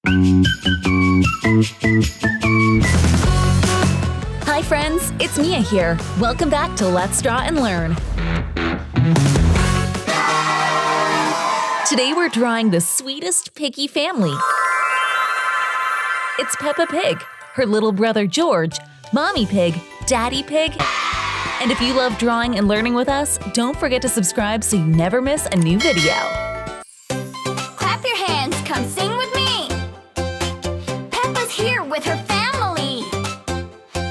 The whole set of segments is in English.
Hi friends, it's Mia here. Welcome back to Let's Draw and Learn. Today we're drawing the sweetest piggy family. It's Peppa Pig, her little brother George, Mommy Pig, Daddy Pig. And if you love drawing and learning with us, don't forget to subscribe so you never miss a new video. Clap your hands, come sing with me. Peppa's here with her family.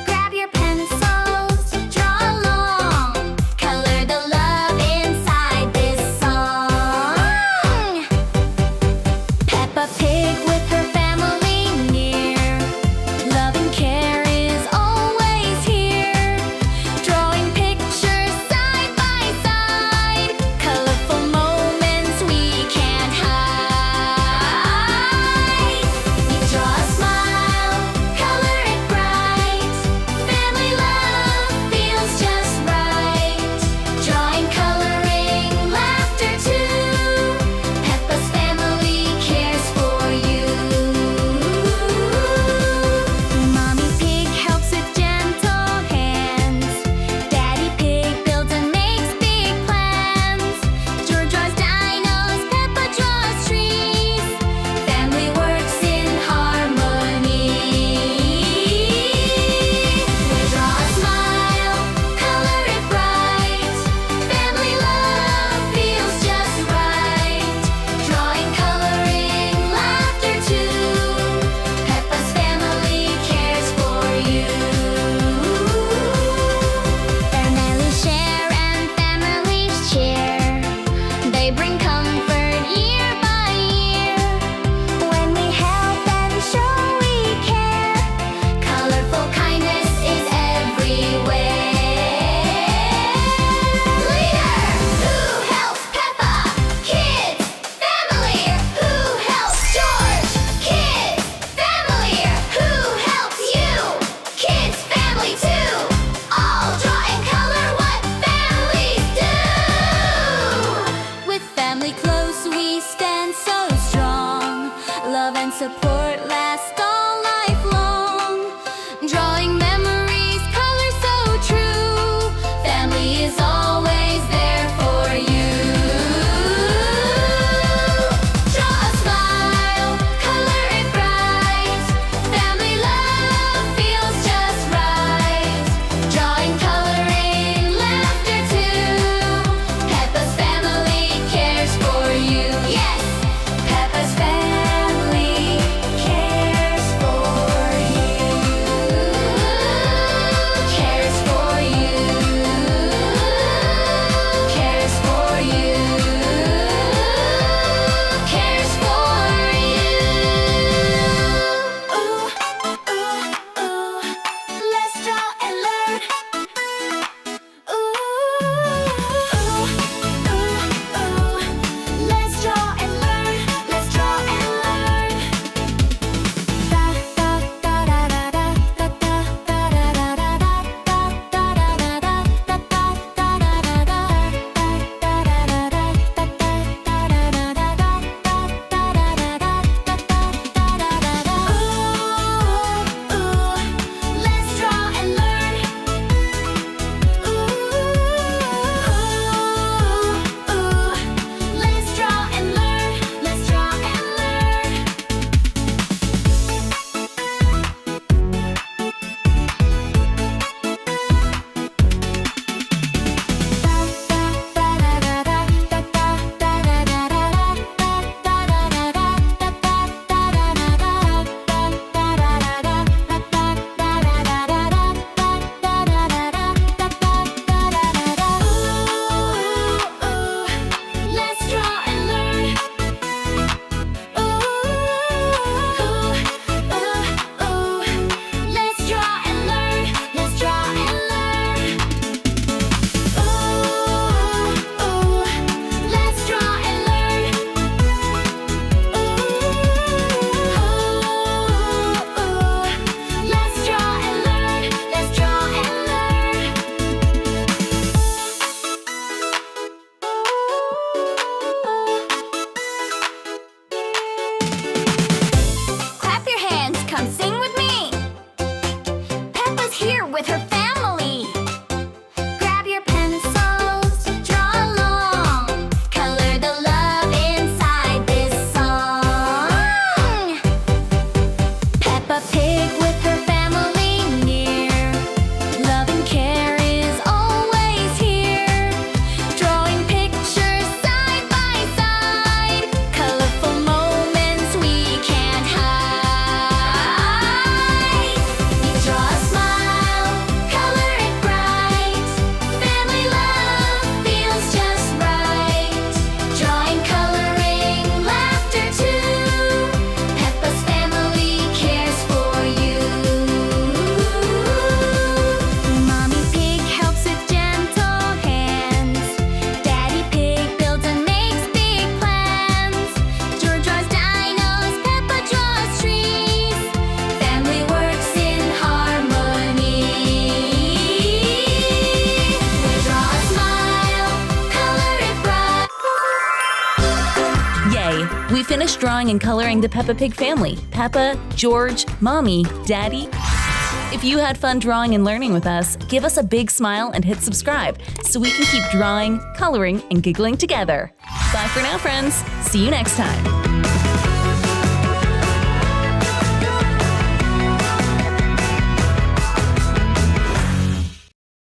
Grab your pencils, draw along. Color the love inside this song. Peppa Pig with her family near. Love and care is always here. Drawing pictures side by side. Colorful moments we can't hide. You draw a smile, color it bright. Family love feels just right. Drawing, coloring, laughter too. Peppa's family cares for you. Mommy Pig helps with gentle hands. Daddy Pig builds and makes big plans. George draws dinos, Peppa draws trees. Family works in harmony. We draw a smile, color it bright. Family love feels just right. Drawing, coloring, laughter too. Peppa's family cares for you. Families share and families cheer. They bring comfort year by year. When we help and show we care, colorful kindness is everywhere. Leader, who helps Peppa? Kids, family, who helps George? Kids, family, who helps you? Kids, family too. All draw and color what families do. With family close, we stand so strong. Love and support last all life long. Drawing memories, color so true. Family is always there for you. Draw a smile, color it bright. Family love feels just right. Drawing, coloring, laughter too. Peppa's family cares for you. Yes, Peppa's family cares We finished drawing and coloring the Peppa Pig family: Peppa, George, Mommy, Daddy. If you had fun drawing and learning with us, give us a big smile and hit subscribe so we can keep drawing, coloring, and giggling together. Bye for now, friends. See you next time.